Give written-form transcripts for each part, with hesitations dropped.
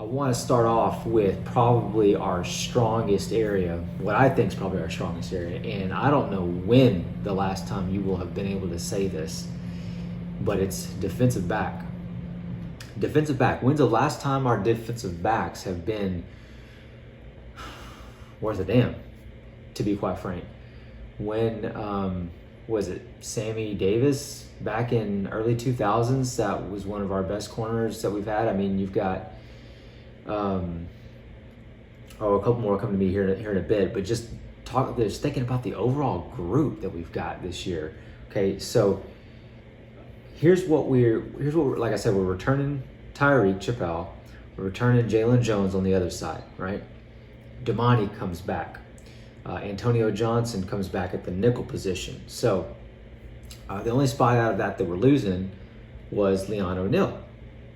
I want to start off with probably our strongest area, what I think is probably our strongest area. And I don't know when the last time you will have been able to say this, but it's defensive back. Defensive back. When's the last time our defensive backs have been worth a damn, to be quite frank? When was it Sammy Davis back in early 2000s? That was one of our best corners that we've had. I mean, you've got a couple more coming to me here in a bit, but just thinking about the overall group that we've got this year. Okay, so here's what we're like I said, we're returning Tyreek Chappelle, we're returning Jalen Jones on the other side, right? Damani comes back. Antonio Johnson comes back at the nickel position. So the only spot out of that we're losing was Leon O'Neal.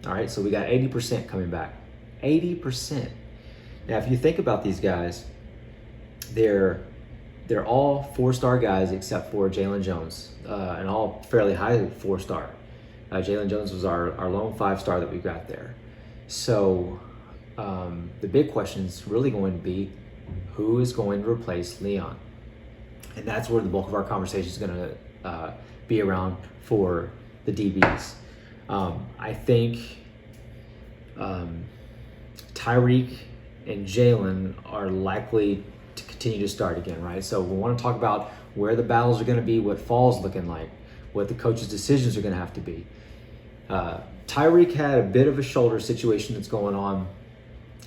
All right, so we got 80% coming back. 80%. Now, if you think about these guys, they're all four-star guys except for Jalen Jones, and all fairly high four-star. Jalen Jones was our lone five-star that we've got there. So the big question is really going to be, who is going to replace Leon? And that's where the bulk of our conversation is going to be around for the DBs. I think Tyreek and Jalen are likely to continue to start again, right? So we want to talk about where the battles are going to be, what fall's looking like, what the coach's decisions are going to have to be. Tyreek had a bit of a shoulder situation that's going on.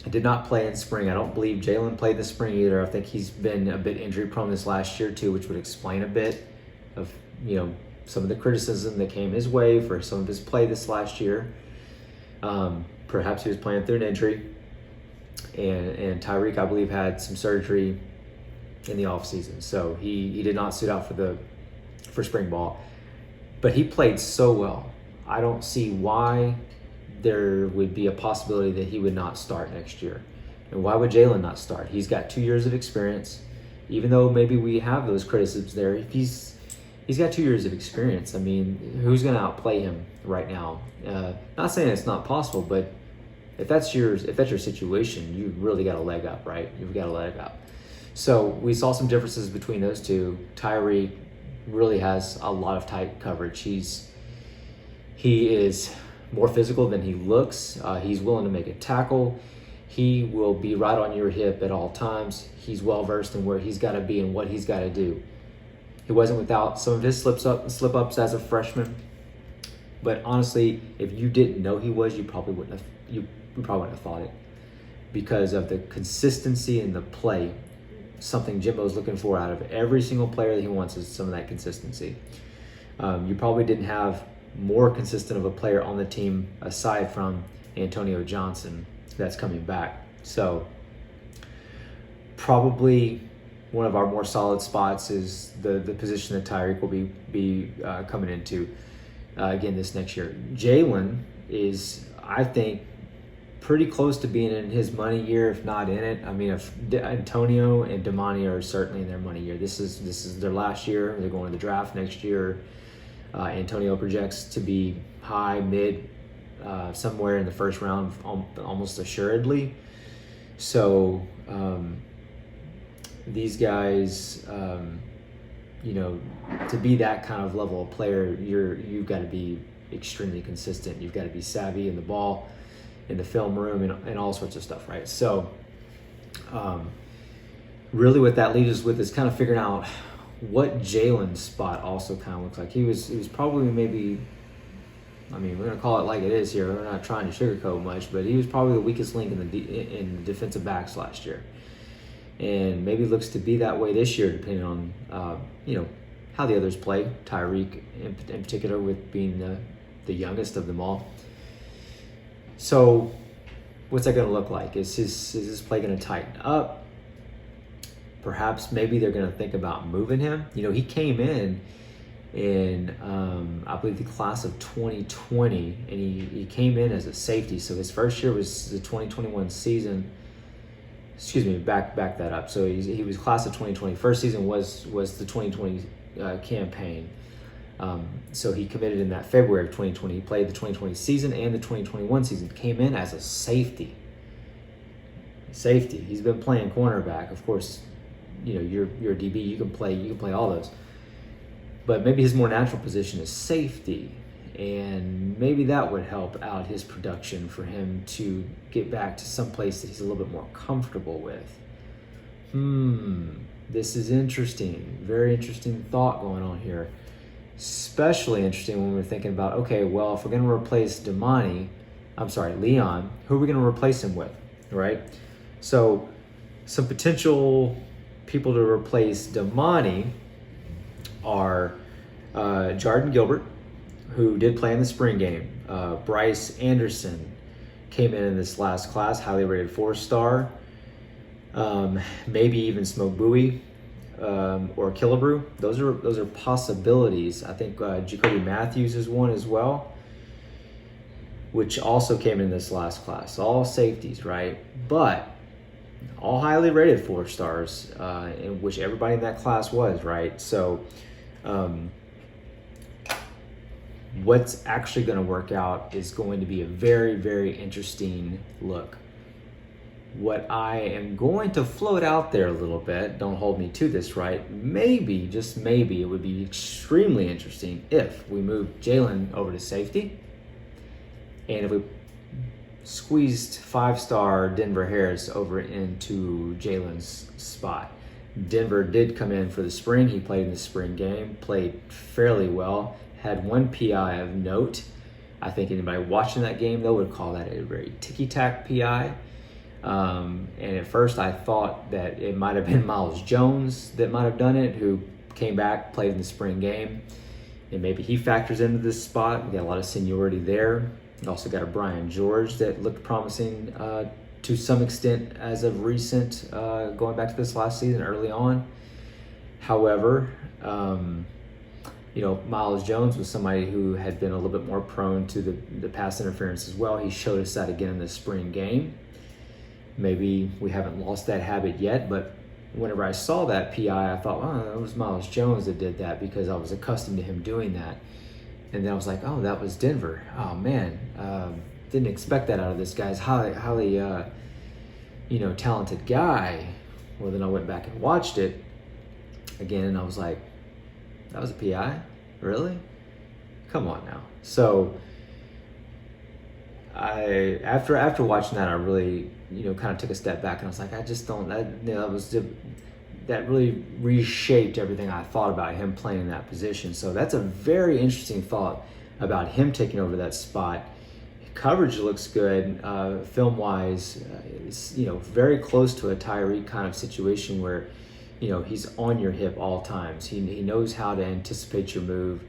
Did not play in spring. I don't believe Jalen played this spring either. I think he's been a bit injury prone this last year too, which would explain a bit of, some of the criticism that came his way for some of his play this last year. Perhaps he was playing through an injury. And Tyreek, I believe, had some surgery in the offseason. So he did not suit out for spring ball. But he played so well. I don't see why there would be a possibility that he would not start next year. And why would Jalen not start? He's got 2 years of experience. Even though maybe we have those criticisms there, he's got 2 years of experience. I mean, who's going to outplay him right now? Not saying it's not possible, but if that's your situation, you really got a leg up, right? You've got a leg up. So we saw some differences between those two. Tyreek really has a lot of tight coverage. He is more physical than he looks. He's willing to make a tackle. He will be right on your hip at all times. He's well versed in where he's got to be and what he's got to do. He wasn't without some of his slip-ups as a freshman. But honestly, if you didn't know he was, you probably wouldn't have thought it, because of the consistency in the play. Something Jimbo's looking for out of every single player that he wants is some of that consistency. You probably didn't have more consistent of a player on the team aside from Antonio Johnson that's coming back. So probably one of our more solid spots is the position that Tyreek will be coming into again this next year. Jalen is, I think, pretty close to being in his money year, if not in it. I mean, if Antonio and Damani are certainly in their money year. This is their last year. They're going to the draft next year. Antonio projects to be high, mid, somewhere in the first round, almost assuredly. So these guys, to be that kind of level of player, you've got to be extremely consistent. You've got to be savvy in the ball, in the film room, and all sorts of stuff, right? So really what that leaves us with is kind of figuring out what Jalen's spot also kind of looks like. He was probably maybe, we're going to call it like it is here. We're not trying to sugarcoat much, but he was probably the weakest link in the defensive backs last year. And maybe looks to be that way this year, depending on, how the others play. Tyreek in particular, with being the youngest of them all. So what's that going to look like? Is his play going to tighten up? Perhaps maybe they're going to think about moving him. He came in I believe the class of 2020, and he came in as a safety. So his first year was the 2021 season. Excuse me, back that up. So he was class of 2020. First season was the 2020 campaign. So he committed in that February of 2020. He played the 2020 season and the 2021 season. Came in as a safety. Safety. He's been playing cornerback. Of course, you're a DB. You can play all those. But maybe his more natural position is safety, and maybe that would help out his production for him to get back to some place that he's a little bit more comfortable with. This is interesting. Very interesting thought going on here. Especially interesting when we're thinking about, okay, well, if we're going to replace Leon, who are we going to replace him with, right? So some potential people to replace Damani are Jordan Gilbert, who did play in the spring game. Bryce Anderson came in this last class, highly rated 4-star. Maybe even Smoke Bowie or Killebrew. Those are possibilities. I think Jacoby Matthews is one as well, which also came in this last class. All safeties, right? But all highly rated 4-stars, in which everybody in that class was, right? So what's actually going to work out is going to be a very, very interesting look. What I am going to float out there a little bit, don't hold me to this, right? Maybe, just maybe, it would be extremely interesting if we moved Jalen over to safety, and if we squeezed 5-star Denver Harris over into Jalen's spot. Denver did come in for the spring. He played in the spring game, played fairly well, had one PI of note. I think anybody watching that game, though, would call that a very ticky-tack PI. And at first I thought that it might have been Miles Jones that might have done it, who came back, played in the spring game, and maybe he factors into this spot. We got a lot of seniority there. We also got a Brian George that looked promising to some extent as of recent, going back to this last season early on. However, Miles Jones was somebody who had been a little bit more prone to the pass interference as well. He showed us that again in the spring game. Maybe we haven't lost that habit yet, but whenever I saw that PI, I thought, oh, it was Miles Jones that did that, because I was accustomed to him doing that. And then I was like, oh, that was Denver. Oh, man. Didn't expect that out of this guy's highly talented guy. Well, then I went back and watched it again, and I was like, that was a PI? Really? Come on now. So after watching that, I really, kind of took a step back, and I was like, I just don't, that really reshaped everything I thought about him playing in that position. So that's a very interesting thought about him taking over that spot. Coverage looks good, film-wise. It's, very close to a Tyreek kind of situation where, he's on your hip all times. He knows how to anticipate your move.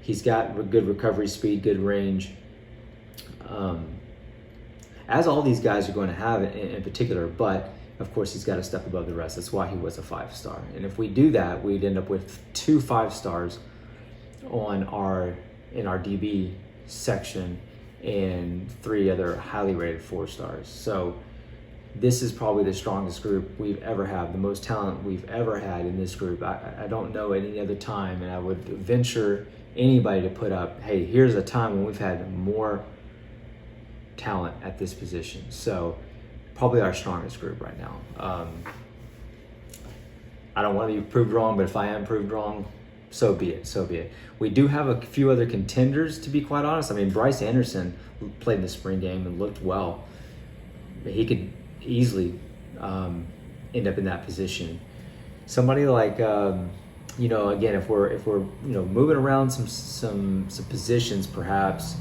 He's got good recovery speed, good range. As all these guys are going to have in particular, but of course he's got to step above the rest. That's why he was a 5-star. And if we do that, we'd end up with 2 5-stars in our DB section and 3 other highly rated 4-stars. So this is probably the strongest group we've ever had, the most talent we've ever had in this group. I don't know at any other time, and I would venture anybody to put up, hey, here's a time when we've had more talent at this position. So probably our strongest group right now. I don't want to be proved wrong, but if I am proved wrong, so be it. We do have a few other contenders, to be quite honest. I mean, Bryce Anderson played in the spring game and looked well. He could easily end up in that position. Somebody like again, if we're moving around some positions, perhaps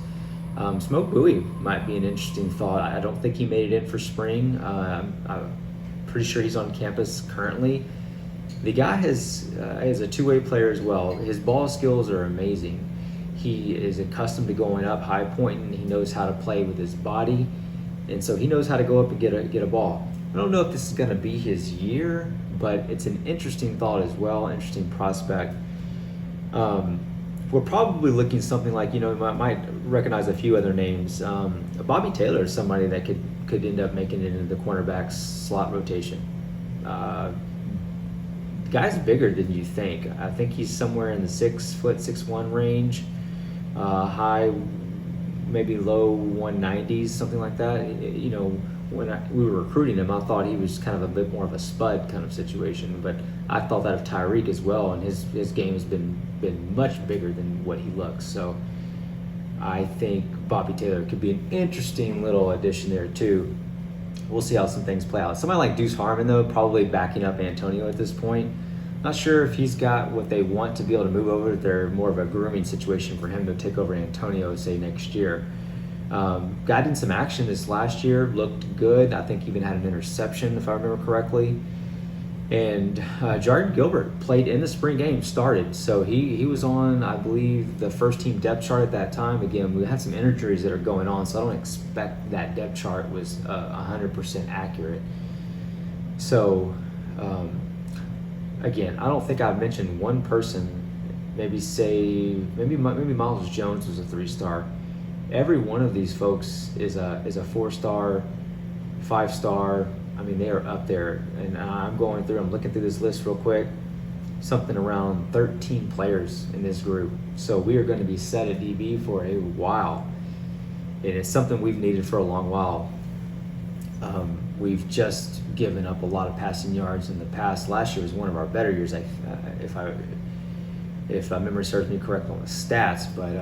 Smoke Bowie might be an interesting thought. I don't think he made it in for spring. I'm pretty sure he's on campus currently. The guy is a two-way player as well. His ball skills are amazing. He is accustomed to going up, high pointing. He knows how to play with his body, and so he knows how to go up and get a ball. I don't know if this is going to be his year, but it's an interesting thought as well, interesting prospect. We're probably looking something like, might recognize a few other names. Bobby Taylor is somebody that could end up making it into the cornerback slot rotation. The guy's bigger than you think. I think he's somewhere in the 6'1" range, high, maybe low 190s, something like that. we were recruiting him, I thought he was kind of a bit more of a spud kind of situation. But I thought that of Tyreek as well, and his game has been much bigger than what he looks. So I think Bobby Taylor could be an interesting little addition there too. We'll see how some things play out. Somebody like Deuce Harmon, though, probably backing up Antonio at this point. Not sure if he's got what they want to be able to move over. They're more of a grooming situation for him to take over Antonio, say, next year. Got in some action this last year, looked good. I think even had an interception, if I remember correctly. And Jordan Gilbert played in the spring game, started. So he was on, I believe, the first team depth chart at that time. Again, we had some injuries that are going on, so I don't expect that depth chart was 100% accurate. So, again, I don't think I've mentioned one person. Maybe Miles Jones was a 3-star. Every one of these folks is a 4-star, 5-star. I mean, they are up there, and I'm looking through this list real quick. Something around 13 players in this group. So we are going to be set at DB for a while, and it's something we've needed for a long while. We've just given up a lot of passing yards in the past. Last year was one of our better years, if memory serves me correct on the stats. But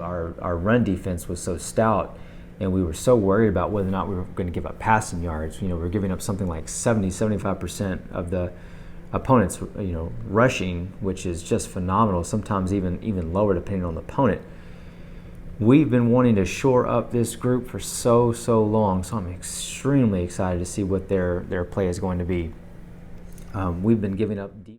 our run defense was so stout, and we were so worried about whether or not we were going to give up passing yards. We're giving up something like 75% of the opponents, rushing, which is just phenomenal. Sometimes even lower depending on the opponent. We've been wanting to shore up this group for so long, so I'm extremely excited to see what their play is going to be. We've been giving up deep.